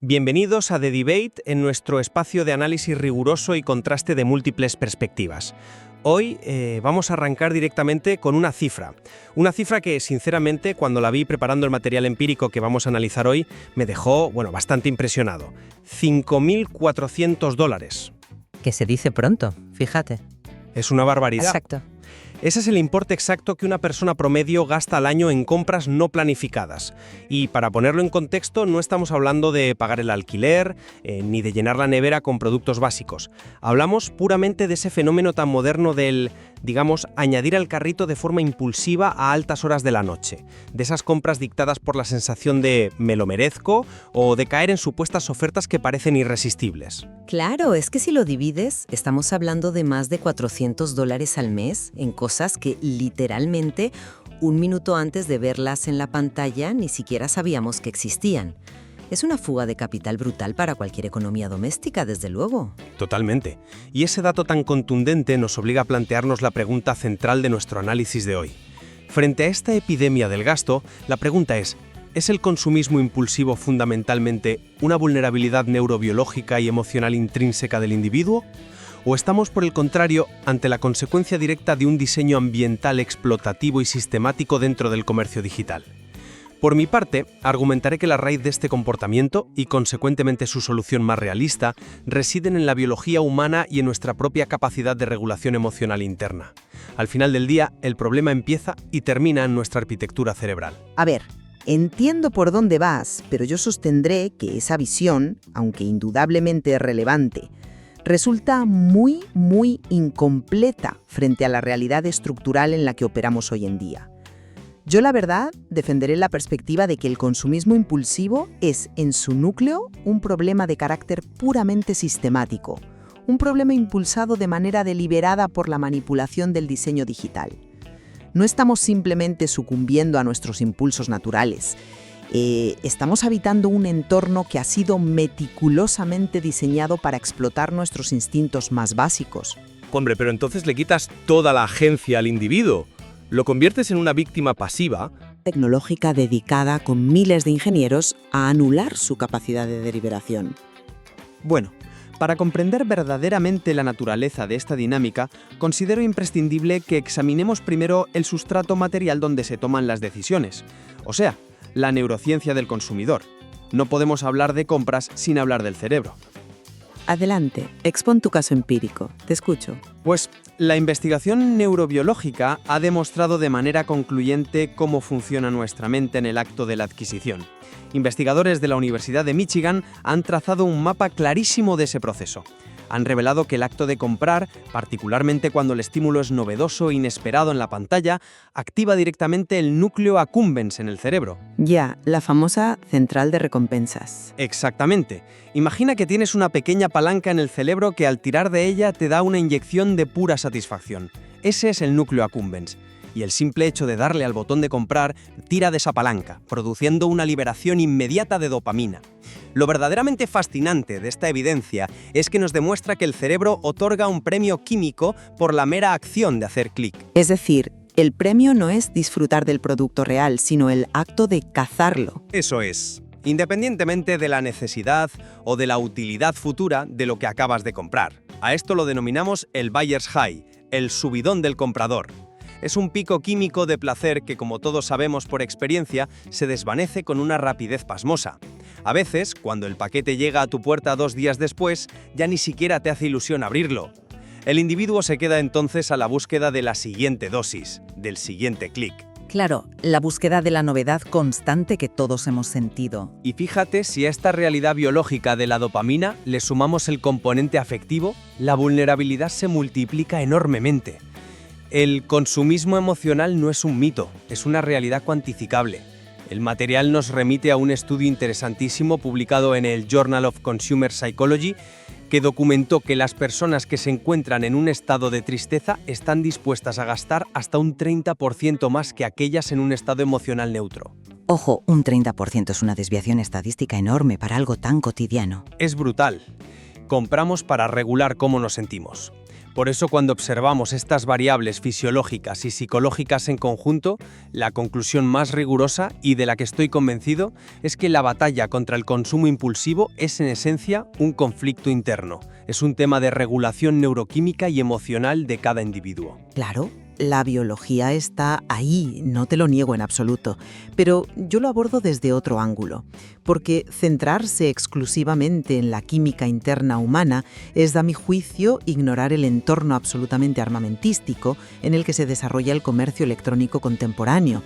Bienvenidos a The Debate, en nuestro espacio de análisis riguroso y contraste de múltiples perspectivas. Hoy vamos a arrancar directamente con una cifra que, sinceramente, cuando la vi preparando el material empírico que vamos a analizar hoy, me dejó, bastante impresionado. $5.400. Que se dice pronto, fíjate. Es una barbaridad. Exacto. Ese es el importe exacto que una persona promedio gasta al año en compras no planificadas. Y para ponerlo en contexto, no estamos hablando de pagar el alquiler, ni de llenar la nevera con productos básicos. Hablamos puramente de ese fenómeno tan moderno del, añadir al carrito de forma impulsiva a altas horas de la noche. De esas compras dictadas por la sensación de «me lo merezco» o de caer en supuestas ofertas que parecen irresistibles. Claro, es que si lo divides, estamos hablando de más de $400 al mes en cosas que literalmente un minuto antes de verlas en la pantalla ni siquiera sabíamos que existían. Es una fuga de capital brutal para cualquier economía doméstica, desde luego. Totalmente. Y ese dato tan contundente nos obliga a plantearnos la pregunta central de nuestro análisis de hoy. Frente a esta epidemia del gasto, la pregunta ¿es el consumismo impulsivo fundamentalmente una vulnerabilidad neurobiológica y emocional intrínseca del individuo? ¿O estamos, por el contrario, ante la consecuencia directa de un diseño ambiental explotativo y sistemático dentro del comercio digital? Por mi parte, argumentaré que la raíz de este comportamiento, y consecuentemente su solución más realista, residen en la biología humana y en nuestra propia capacidad de regulación emocional interna. Al final del día, el problema empieza y termina en nuestra arquitectura cerebral. A ver, entiendo por dónde vas, pero yo sostendré que esa visión, aunque indudablemente relevante, resulta muy incompleta frente a la realidad estructural en la que operamos hoy en día. Yo, la verdad, defenderé la perspectiva de que el consumismo impulsivo es, en su núcleo, un problema de carácter puramente sistemático, un problema impulsado de manera deliberada por la manipulación del diseño digital. No estamos simplemente sucumbiendo a nuestros impulsos naturales. Estamos habitando un entorno que ha sido meticulosamente diseñado para explotar nuestros instintos más básicos. Hombre, pero entonces le quitas toda la agencia al individuo. Lo conviertes en una víctima pasiva. Tecnológica dedicada con miles de ingenieros a anular su capacidad de deliberación. Bueno, para comprender verdaderamente la naturaleza de esta dinámica, considero imprescindible que examinemos primero el sustrato material donde se toman las decisiones, o sea, la neurociencia del consumidor. No podemos hablar de compras sin hablar del cerebro. Adelante, expón tu caso empírico. Te escucho. Pues la investigación neurobiológica ha demostrado de manera concluyente cómo funciona nuestra mente en el acto de la adquisición. Investigadores de la Universidad de Michigan han trazado un mapa clarísimo de ese proceso. Han revelado que el acto de comprar, particularmente cuando el estímulo es novedoso e inesperado en la pantalla, activa directamente el núcleo accumbens en el cerebro. Ya, la famosa central de recompensas. Exactamente. Imagina que tienes una pequeña palanca en el cerebro que al tirar de ella te da una inyección de pura satisfacción. Ese es el núcleo accumbens. Y el simple hecho de darle al botón de comprar tira de esa palanca, produciendo una liberación inmediata de dopamina. Lo verdaderamente fascinante de esta evidencia es que nos demuestra que el cerebro otorga un premio químico por la mera acción de hacer clic. Es decir, el premio no es disfrutar del producto real, sino el acto de cazarlo. Eso es. Independientemente de la necesidad o de la utilidad futura de lo que acabas de comprar. A esto lo denominamos el buyer's high, el subidón del comprador. Es un pico químico de placer que, como todos sabemos por experiencia, se desvanece con una rapidez pasmosa. A veces, cuando el paquete llega a tu puerta 2 días después, ya ni siquiera te hace ilusión abrirlo. El individuo se queda entonces a la búsqueda de la siguiente dosis, del siguiente clic. Claro, la búsqueda de la novedad constante que todos hemos sentido. Y fíjate, si a esta realidad biológica de la dopamina le sumamos el componente afectivo, la vulnerabilidad se multiplica enormemente. El consumismo emocional no es un mito, es una realidad cuantificable. El material nos remite a un estudio interesantísimo publicado en el Journal of Consumer Psychology que documentó que las personas que se encuentran en un estado de tristeza están dispuestas a gastar hasta un 30% más que aquellas en un estado emocional neutro. Ojo, un 30% es una desviación estadística enorme para algo tan cotidiano. Es brutal. Compramos para regular cómo nos sentimos. Por eso cuando observamos estas variables fisiológicas y psicológicas en conjunto, la conclusión más rigurosa y de la que estoy convencido es que la batalla contra el consumo impulsivo es en esencia un conflicto interno. Es un tema de regulación neuroquímica y emocional de cada individuo. Claro, la biología está ahí, no te lo niego en absoluto, pero yo lo abordo desde otro ángulo, porque centrarse exclusivamente en la química interna humana es, a mi juicio, ignorar el entorno absolutamente armamentístico en el que se desarrolla el comercio electrónico contemporáneo.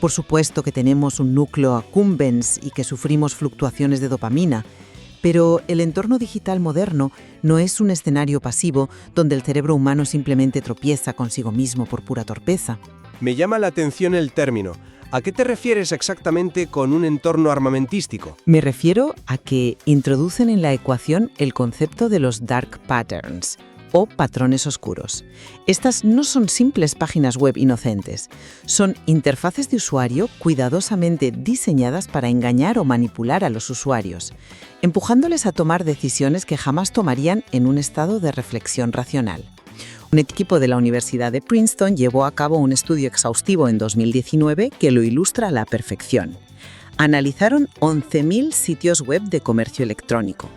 Por supuesto que tenemos un núcleo accumbens y que sufrimos fluctuaciones de dopamina, pero el entorno digital moderno no es un escenario pasivo donde el cerebro humano simplemente tropieza consigo mismo por pura torpeza. Me llama la atención el término. ¿A qué te refieres exactamente con un entorno armamentístico? Me refiero a que introducen en la ecuación el concepto de los dark patterns, o patrones oscuros. Estas no son simples páginas web inocentes, son interfaces de usuario cuidadosamente diseñadas para engañar o manipular a los usuarios, empujándoles a tomar decisiones que jamás tomarían en un estado de reflexión racional. Un equipo de la Universidad de Princeton llevó a cabo un estudio exhaustivo en 2019 que lo ilustra a la perfección. Analizaron 11.000 sitios web de comercio electrónico.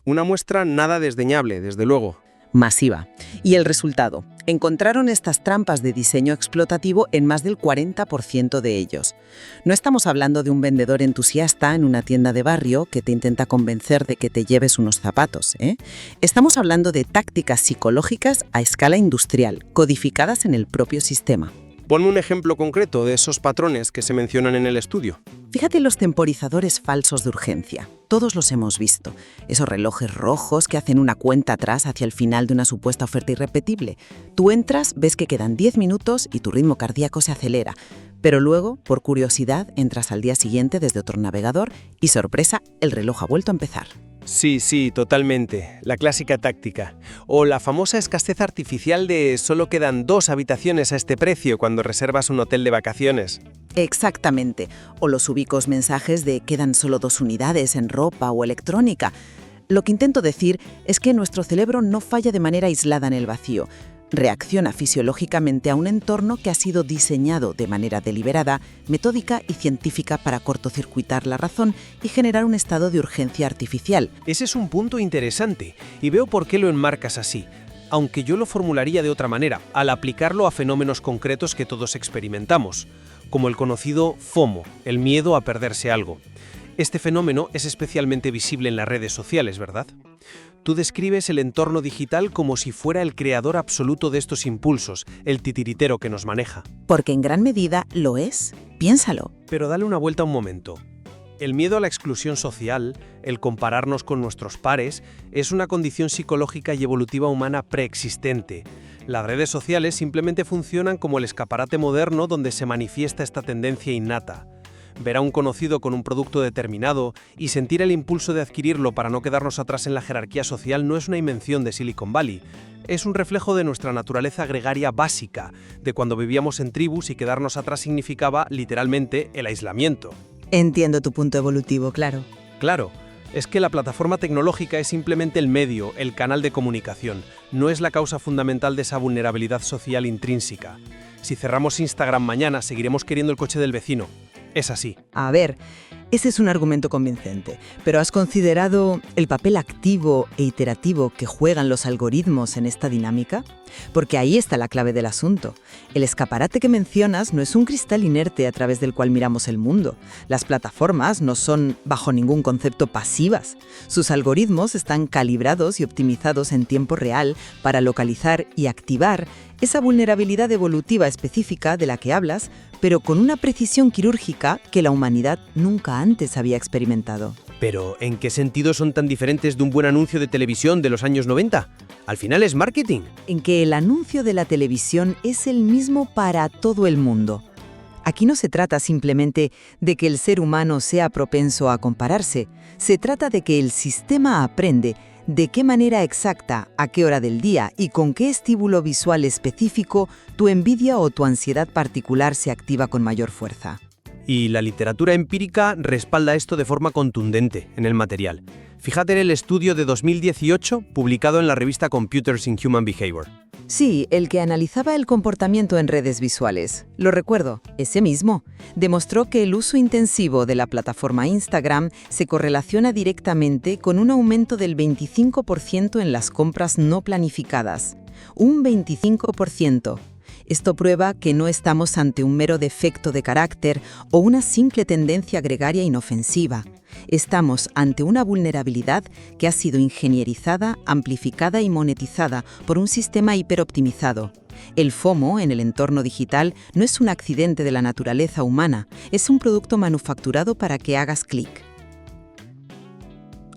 Una muestra nada desdeñable, desde luego. Masiva. Y el resultado, encontraron estas trampas de diseño explotativo en más del 40% de ellos. No estamos hablando de un vendedor entusiasta en una tienda de barrio que te intenta convencer de que te lleves unos zapatos, ¿eh? Estamos hablando de tácticas psicológicas a escala industrial, codificadas en el propio sistema. Ponme un ejemplo concreto de esos patrones que se mencionan en el estudio. Fíjate los temporizadores falsos de urgencia. Todos los hemos visto. Esos relojes rojos que hacen una cuenta atrás hacia el final de una supuesta oferta irrepetible. Tú entras, ves que quedan 10 minutos y tu ritmo cardíaco se acelera. Pero luego, por curiosidad, entras al día siguiente desde otro navegador y, sorpresa, el reloj ha vuelto a empezar. Sí, totalmente. La clásica táctica. O la famosa escasez artificial de solo quedan 2 habitaciones a este precio cuando reservas un hotel de vacaciones. Exactamente. O los ubicos mensajes de quedan solo 2 unidades en ropa o electrónica. Lo que intento decir es que nuestro cerebro no falla de manera aislada en el vacío. Reacciona fisiológicamente a un entorno que ha sido diseñado de manera deliberada, metódica y científica para cortocircuitar la razón y generar un estado de urgencia artificial. Ese es un punto interesante y veo por qué lo enmarcas así, aunque yo lo formularía de otra manera, al aplicarlo a fenómenos concretos que todos experimentamos, como el conocido FOMO, el miedo a perderse algo. Este fenómeno es especialmente visible en las redes sociales, ¿verdad? Tú describes el entorno digital como si fuera el creador absoluto de estos impulsos, el titiritero que nos maneja. Porque en gran medida lo es. Piénsalo. Pero dale una vuelta un momento. El miedo a la exclusión social, el compararnos con nuestros pares, es una condición psicológica y evolutiva humana preexistente. Las redes sociales simplemente funcionan como el escaparate moderno donde se manifiesta esta tendencia innata. Ver a un conocido con un producto determinado y sentir el impulso de adquirirlo para no quedarnos atrás en la jerarquía social no es una invención de Silicon Valley. Es un reflejo de nuestra naturaleza gregaria básica, de cuando vivíamos en tribus y quedarnos atrás significaba, literalmente, el aislamiento. Entiendo tu punto evolutivo, claro. Claro, es que la plataforma tecnológica es simplemente el medio, el canal de comunicación, no es la causa fundamental de esa vulnerabilidad social intrínseca. Si cerramos Instagram mañana, seguiremos queriendo el coche del vecino. Es así. A ver, ese es un argumento convincente, pero ¿has considerado el papel activo e iterativo que juegan los algoritmos en esta dinámica? Porque ahí está la clave del asunto. El escaparate que mencionas no es un cristal inerte a través del cual miramos el mundo. Las plataformas no son, bajo ningún concepto, pasivas. Sus algoritmos están calibrados y optimizados en tiempo real para localizar y activar esa vulnerabilidad evolutiva específica de la que hablas, pero con una precisión quirúrgica que la humanidad nunca antes había experimentado. Pero, ¿en qué sentido son tan diferentes de un buen anuncio de televisión de los años 90? Al final es marketing. En que el anuncio de la televisión es el mismo para todo el mundo. Aquí no se trata simplemente de que el ser humano sea propenso a compararse, se trata de que el sistema aprende de qué manera exacta, a qué hora del día y con qué estímulo visual específico tu envidia o tu ansiedad particular se activa con mayor fuerza. Y la literatura empírica respalda esto de forma contundente en el material. Fíjate en el estudio de 2018 publicado en la revista Computers in Human Behavior. Sí, el que analizaba el comportamiento en redes visuales. Lo recuerdo, ese mismo. Demostró que el uso intensivo de la plataforma Instagram se correlaciona directamente con un aumento del 25% en las compras no planificadas. Un 25%. Esto prueba que no estamos ante un mero defecto de carácter o una simple tendencia gregaria inofensiva. Estamos ante una vulnerabilidad que ha sido ingenierizada, amplificada y monetizada por un sistema hiperoptimizado. El FOMO en el entorno digital no es un accidente de la naturaleza humana, es un producto manufacturado para que hagas clic.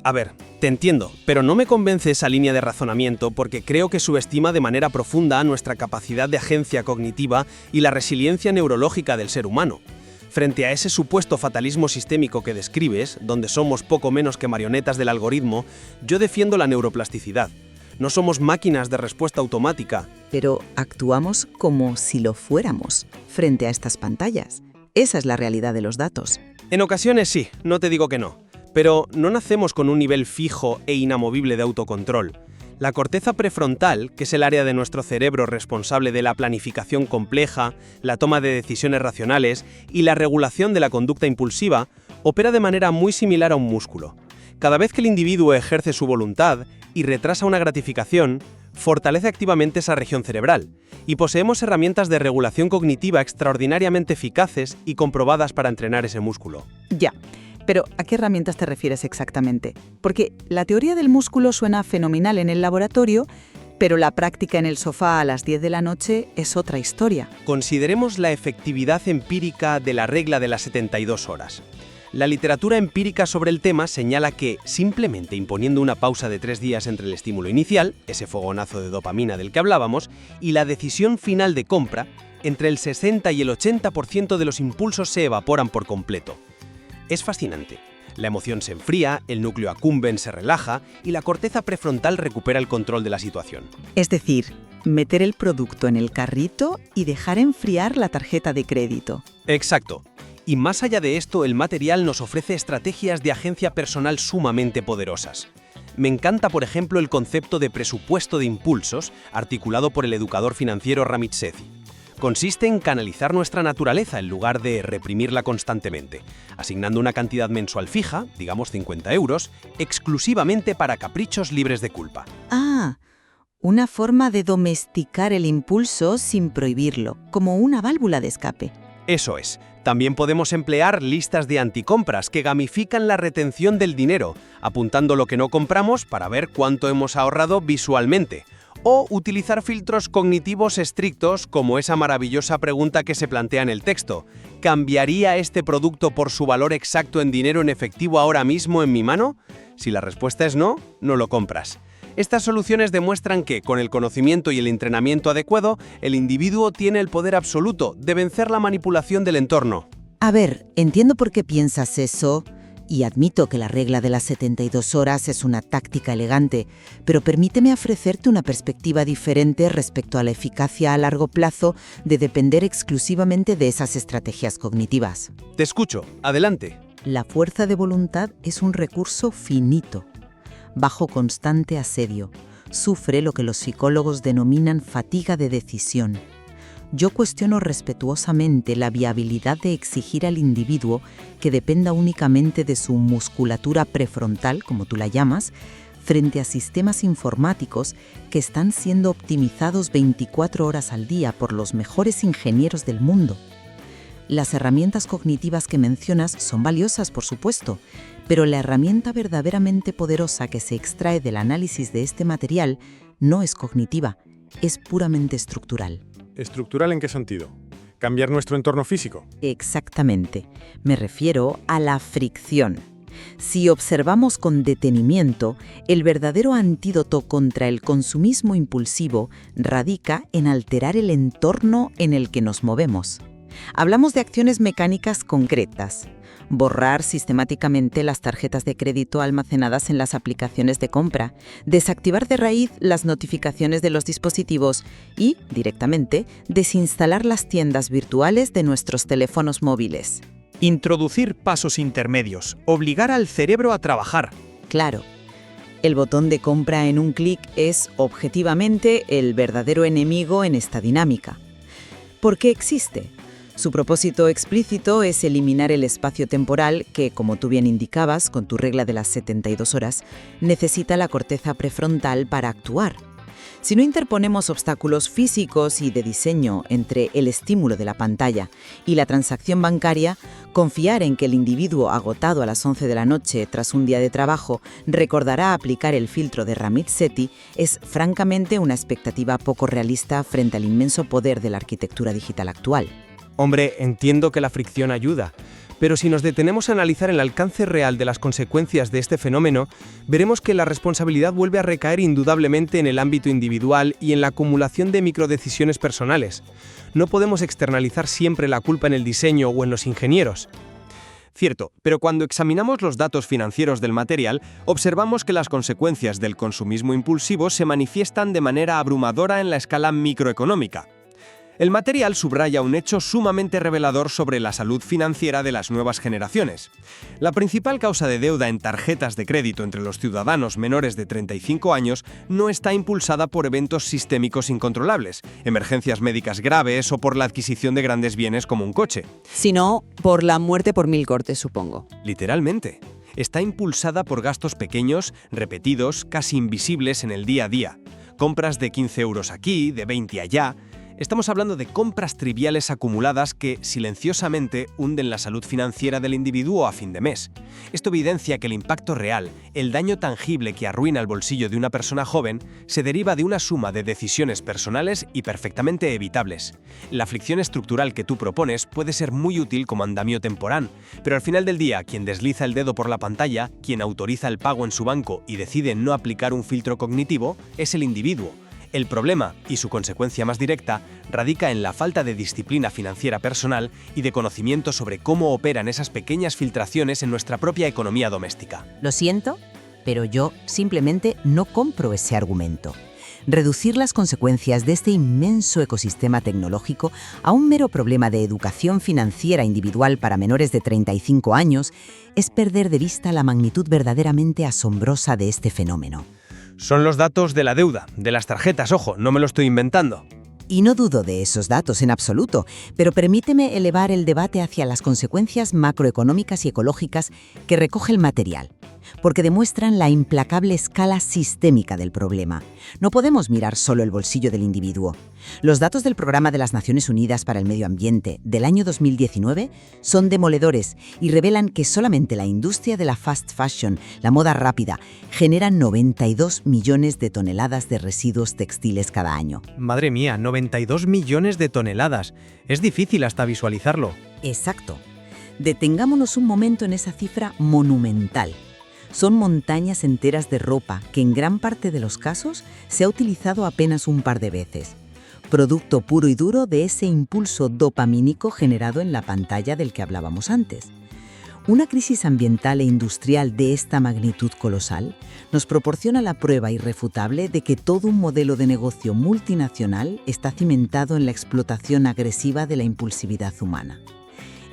A ver, te entiendo, pero no me convence esa línea de razonamiento porque creo que subestima de manera profunda nuestra capacidad de agencia cognitiva y la resiliencia neurológica del ser humano. Frente a ese supuesto fatalismo sistémico que describes, donde somos poco menos que marionetas del algoritmo, yo defiendo la neuroplasticidad. No somos máquinas de respuesta automática. Pero actuamos como si lo fuéramos frente a estas pantallas. Esa es la realidad de los datos. En ocasiones sí, no te digo que no. Pero no nacemos con un nivel fijo e inamovible de autocontrol. La corteza prefrontal, que es el área de nuestro cerebro responsable de la planificación compleja, la toma de decisiones racionales y la regulación de la conducta impulsiva, opera de manera muy similar a un músculo. Cada vez que el individuo ejerce su voluntad y retrasa una gratificación, fortalece activamente esa región cerebral, y poseemos herramientas de regulación cognitiva extraordinariamente eficaces y comprobadas para entrenar ese músculo. Ya. Pero, ¿a qué herramientas te refieres exactamente? Porque la teoría del músculo suena fenomenal en el laboratorio, pero la práctica en el sofá a las 10 de la noche es otra historia. Consideremos la efectividad empírica de la regla de las 72 horas. La literatura empírica sobre el tema señala que, simplemente imponiendo una pausa de 3 días entre el estímulo inicial, ese fogonazo de dopamina del que hablábamos, y la decisión final de compra, entre el 60 y el 80% de los impulsos se evaporan por completo. Es fascinante. La emoción se enfría, el núcleo accumbens se relaja y la corteza prefrontal recupera el control de la situación. Es decir, meter el producto en el carrito y dejar enfriar la tarjeta de crédito. Exacto. Y más allá de esto, el material nos ofrece estrategias de agencia personal sumamente poderosas. Me encanta, por ejemplo, el concepto de presupuesto de impulsos, articulado por el educador financiero Ramit Sethi. Consiste en canalizar nuestra naturaleza en lugar de reprimirla constantemente, asignando una cantidad mensual fija, digamos 50 euros, exclusivamente para caprichos libres de culpa. Ah, una forma de domesticar el impulso sin prohibirlo, como una válvula de escape. Eso es. También podemos emplear listas de anticompras que gamifican la retención del dinero, apuntando lo que no compramos para ver cuánto hemos ahorrado visualmente. O utilizar filtros cognitivos estrictos como esa maravillosa pregunta que se plantea en el texto. ¿Cambiaría este producto por su valor exacto en dinero en efectivo ahora mismo en mi mano? Si la respuesta es no, no lo compras. Estas soluciones demuestran que, con el conocimiento y el entrenamiento adecuado, el individuo tiene el poder absoluto de vencer la manipulación del entorno. A ver, entiendo por qué piensas eso. Y admito que la regla de las 72 horas es una táctica elegante, pero permíteme ofrecerte una perspectiva diferente respecto a la eficacia a largo plazo de depender exclusivamente de esas estrategias cognitivas. Te escucho, adelante. La fuerza de voluntad es un recurso finito, bajo constante asedio. Sufre lo que los psicólogos denominan fatiga de decisión. Yo cuestiono respetuosamente la viabilidad de exigir al individuo que dependa únicamente de su musculatura prefrontal, como tú la llamas, frente a sistemas informáticos que están siendo optimizados 24 horas al día por los mejores ingenieros del mundo. Las herramientas cognitivas que mencionas son valiosas, por supuesto, pero la herramienta verdaderamente poderosa que se extrae del análisis de este material no es cognitiva, es puramente estructural. ¿Estructural en qué sentido? ¿Cambiar nuestro entorno físico? Exactamente. Me refiero a la fricción. Si observamos con detenimiento, el verdadero antídoto contra el consumismo impulsivo radica en alterar el entorno en el que nos movemos. Hablamos de acciones mecánicas concretas. Borrar sistemáticamente las tarjetas de crédito almacenadas en las aplicaciones de compra, desactivar de raíz las notificaciones de los dispositivos y, directamente, desinstalar las tiendas virtuales de nuestros teléfonos móviles. Introducir pasos intermedios, obligar al cerebro a trabajar. Claro, El botón de compra en un clic es objetivamente el verdadero enemigo en esta dinámica. ¿Por qué existe? Su propósito explícito es eliminar el espacio temporal que, como tú bien indicabas con tu regla de las 72 horas, necesita la corteza prefrontal para actuar. Si no interponemos obstáculos físicos y de diseño entre el estímulo de la pantalla y la transacción bancaria, confiar en que el individuo agotado a las 11 de la noche tras un día de trabajo recordará aplicar el filtro de Ramit-Sethi es francamente una expectativa poco realista frente al inmenso poder de la arquitectura digital actual. Hombre, entiendo que la fricción ayuda, pero si nos detenemos a analizar el alcance real de las consecuencias de este fenómeno, veremos que la responsabilidad vuelve a recaer indudablemente en el ámbito individual y en la acumulación de microdecisiones personales. No podemos externalizar siempre la culpa en el diseño o en los ingenieros. Cierto, pero cuando examinamos los datos financieros del material, observamos que las consecuencias del consumismo impulsivo se manifiestan de manera abrumadora en la escala microeconómica. El material subraya un hecho sumamente revelador sobre la salud financiera de las nuevas generaciones. La principal causa de deuda en tarjetas de crédito entre los ciudadanos menores de 35 años no está impulsada por eventos sistémicos incontrolables, emergencias médicas graves o por la adquisición de grandes bienes como un coche. Sino por la muerte por 1000 cortes, supongo. Literalmente. Está impulsada por gastos pequeños, repetidos, casi invisibles en el día a día. Compras de 15 euros aquí, de 20 allá. Estamos hablando de compras triviales acumuladas que, silenciosamente, hunden la salud financiera del individuo a fin de mes. Esto evidencia que el impacto real, el daño tangible que arruina el bolsillo de una persona joven, se deriva de una suma de decisiones personales y perfectamente evitables. La fricción estructural que tú propones puede ser muy útil como andamio temporal, pero al final del día, quien desliza el dedo por la pantalla, quien autoriza el pago en su banco y decide no aplicar un filtro cognitivo, es el individuo. El problema, y su consecuencia más directa, radica en la falta de disciplina financiera personal y de conocimiento sobre cómo operan esas pequeñas filtraciones en nuestra propia economía doméstica. Lo siento, pero yo simplemente no compro ese argumento. Reducir las consecuencias de este inmenso ecosistema tecnológico a un mero problema de educación financiera individual para menores de 35 años es perder de vista la magnitud verdaderamente asombrosa de este fenómeno. Son los datos de la deuda, de las tarjetas, ojo, no me lo estoy inventando. Y no dudo de esos datos en absoluto, pero permíteme elevar el debate hacia las consecuencias macroeconómicas y ecológicas que recoge el material, porque demuestran la implacable escala sistémica del problema. No podemos mirar solo el bolsillo del individuo. Los datos del Programa de las Naciones Unidas para el Medio Ambiente del año 2019 son demoledores y revelan que solamente la industria de la fast fashion, la moda rápida, genera 92 millones de toneladas de residuos textiles cada año. Madre mía, 92 millones de toneladas. Es difícil hasta visualizarlo. Exacto. Detengámonos un momento en esa cifra monumental. Son montañas enteras de ropa que en gran parte de los casos se ha utilizado apenas un par de veces. Producto puro y duro de ese impulso dopamínico generado en la pantalla del que hablábamos antes. Una crisis ambiental e industrial de esta magnitud colosal nos proporciona la prueba irrefutable de que todo un modelo de negocio multinacional está cimentado en la explotación agresiva de la impulsividad humana.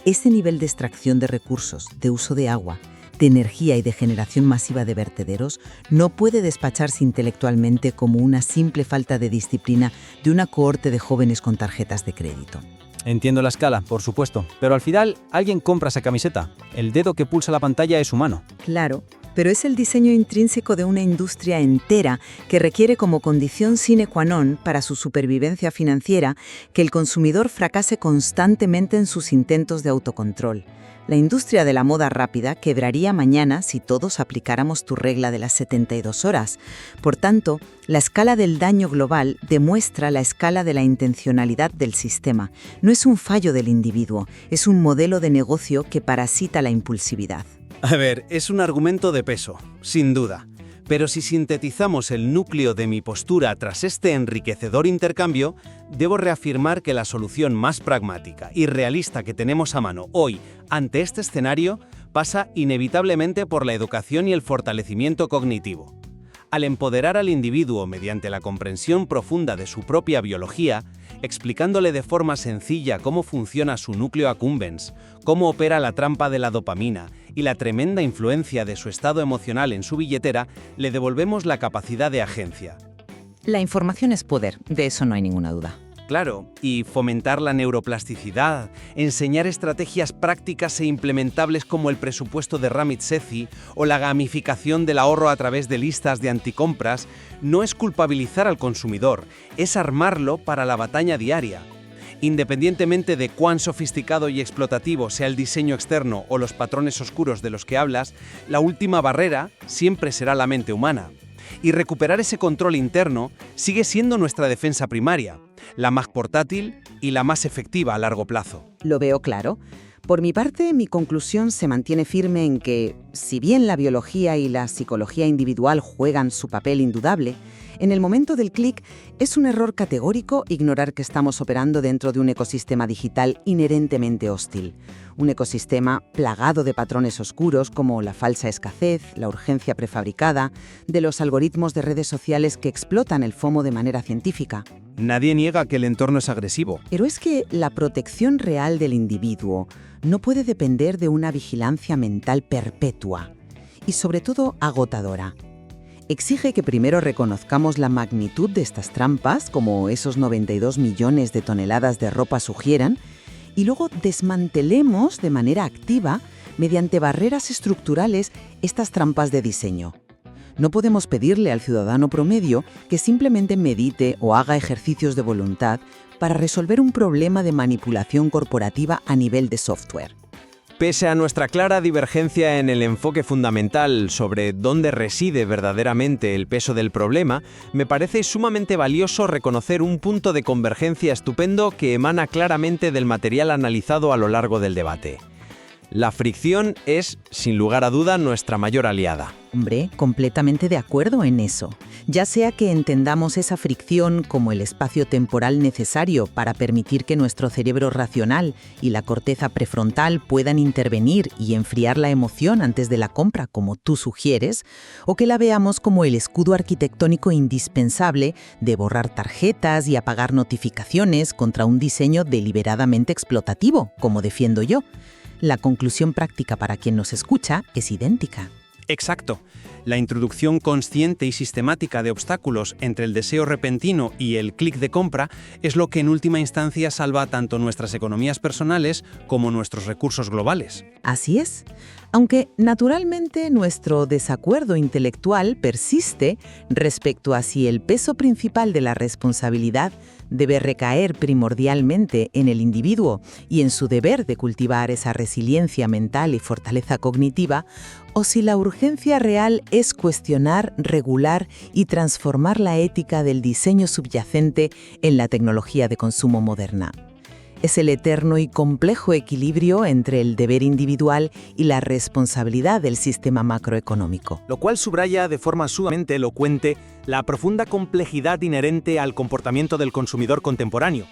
Ese nivel de extracción de recursos, de uso de agua, de energía y de generación masiva de vertederos no puede despacharse intelectualmente como una simple falta de disciplina de una cohorte de jóvenes con tarjetas de crédito. Entiendo la escala, por supuesto, pero al final alguien compra esa camiseta. El dedo que pulsa la pantalla es humano. Claro, pero es el diseño intrínseco de una industria entera que requiere como condición sine qua non para su supervivencia financiera que el consumidor fracase constantemente en sus intentos de autocontrol. La industria de la moda rápida quebraría mañana si todos aplicáramos tu regla de las 72 horas. Por tanto, la escala del daño global demuestra la escala de la intencionalidad del sistema. No es un fallo del individuo, es un modelo de negocio que parasita la impulsividad. A ver, es un argumento de peso, sin duda. Pero si sintetizamos el núcleo de mi postura tras este enriquecedor intercambio, debo reafirmar que la solución más pragmática y realista que tenemos a mano hoy ante este escenario pasa inevitablemente por la educación y el fortalecimiento cognitivo. Al empoderar al individuo mediante la comprensión profunda de su propia biología, explicándole de forma sencilla cómo funciona su núcleo accumbens, cómo opera la trampa de la dopamina y la tremenda influencia de su estado emocional en su billetera, le devolvemos la capacidad de agencia. La información es poder, de eso no hay ninguna duda. Claro, y fomentar la neuroplasticidad, enseñar estrategias prácticas e implementables como el presupuesto de Ramit Sethi o la gamificación del ahorro a través de listas de anticompras, no es culpabilizar al consumidor, es armarlo para la batalla diaria. Independientemente de cuán sofisticado y explotativo sea el diseño externo o los patrones oscuros de los que hablas, la última barrera siempre será la mente humana. Y recuperar ese control interno sigue siendo nuestra defensa primaria, la más portátil y la más efectiva a largo plazo. Lo veo claro. Por mi parte, mi conclusión se mantiene firme en que, si bien la biología y la psicología individual juegan su papel indudable, en el momento del clic es un error categórico ignorar que estamos operando dentro de un ecosistema digital inherentemente hostil. Un ecosistema plagado de patrones oscuros como la falsa escasez, la urgencia prefabricada, de los algoritmos de redes sociales que explotan el FOMO de manera científica. Nadie niega que el entorno es agresivo. Pero es que la protección real del individuo no puede depender de una vigilancia mental perpetua y sobre todo agotadora. Exige que primero reconozcamos la magnitud de estas trampas, como esos 92 millones de toneladas de ropa sugieran, y luego desmantelemos de manera activa, mediante barreras estructurales, estas trampas de diseño. No podemos pedirle al ciudadano promedio que simplemente medite o haga ejercicios de voluntad para resolver un problema de manipulación corporativa a nivel de software. Pese a nuestra clara divergencia en el enfoque fundamental sobre dónde reside verdaderamente el peso del problema, me parece sumamente valioso reconocer un punto de convergencia estupendo que emana claramente del material analizado a lo largo del debate. La fricción es, sin lugar a duda, nuestra mayor aliada. Hombre, completamente de acuerdo en eso. Ya sea que entendamos esa fricción como el espacio temporal necesario para permitir que nuestro cerebro racional y la corteza prefrontal puedan intervenir y enfriar la emoción antes de la compra, como tú sugieres, o que la veamos como el escudo arquitectónico indispensable de borrar tarjetas y apagar notificaciones contra un diseño deliberadamente explotativo, como defiendo yo. La conclusión práctica para quien nos escucha es idéntica. Exacto. La introducción consciente y sistemática de obstáculos entre el deseo repentino y el clic de compra es lo que en última instancia salva tanto nuestras economías personales como nuestros recursos globales. Así es. Aunque, naturalmente, nuestro desacuerdo intelectual persiste respecto a si el peso principal de la responsabilidad debe recaer primordialmente en el individuo y en su deber de cultivar esa resiliencia mental y fortaleza cognitiva, o si la urgencia real es cuestionar, regular y transformar la ética del diseño subyacente en la tecnología de consumo moderna. Es el eterno y complejo equilibrio entre el deber individual y la responsabilidad del sistema macroeconómico. Lo cual subraya de forma sumamente elocuente la profunda complejidad inherente al comportamiento del consumidor contemporáneo.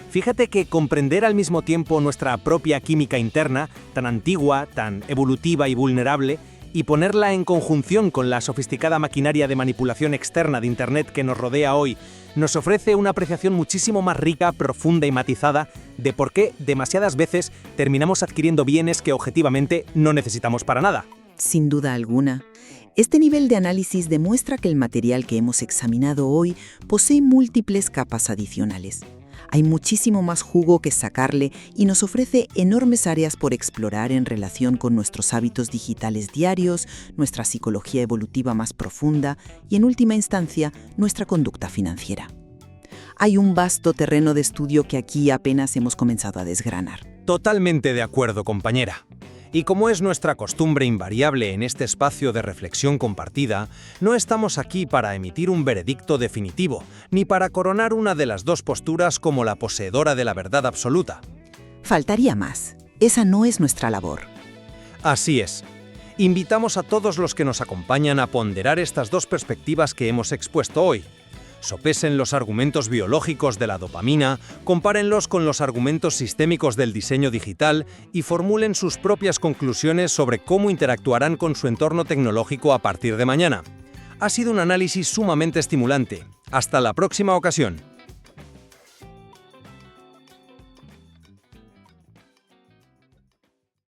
Fíjate que comprender al mismo tiempo nuestra propia química interna, tan antigua, tan evolutiva y vulnerable, y ponerla en conjunción con la sofisticada maquinaria de manipulación externa de Internet que nos rodea hoy, nos ofrece una apreciación muchísimo más rica, profunda y matizada de por qué demasiadas veces terminamos adquiriendo bienes que objetivamente no necesitamos para nada. Sin duda alguna. Este nivel de análisis demuestra que el material que hemos examinado hoy posee múltiples capas adicionales. Hay muchísimo más jugo que sacarle y nos ofrece enormes áreas por explorar en relación con nuestros hábitos digitales diarios, nuestra psicología evolutiva más profunda y, en última instancia, nuestra conducta financiera. Hay un vasto terreno de estudio que aquí apenas hemos comenzado a desgranar. Totalmente de acuerdo, compañera. Y como es nuestra costumbre invariable en este espacio de reflexión compartida, no estamos aquí para emitir un veredicto definitivo, ni para coronar una de las dos posturas como la poseedora de la verdad absoluta. Faltaría más. Esa no es nuestra labor. Así es. Invitamos a todos los que nos acompañan a ponderar estas dos perspectivas que hemos expuesto hoy. Sopesen los argumentos biológicos de la dopamina, compárenlos con los argumentos sistémicos del diseño digital y formulen sus propias conclusiones sobre cómo interactuarán con su entorno tecnológico a partir de mañana. Ha sido un análisis sumamente estimulante. Hasta la próxima ocasión.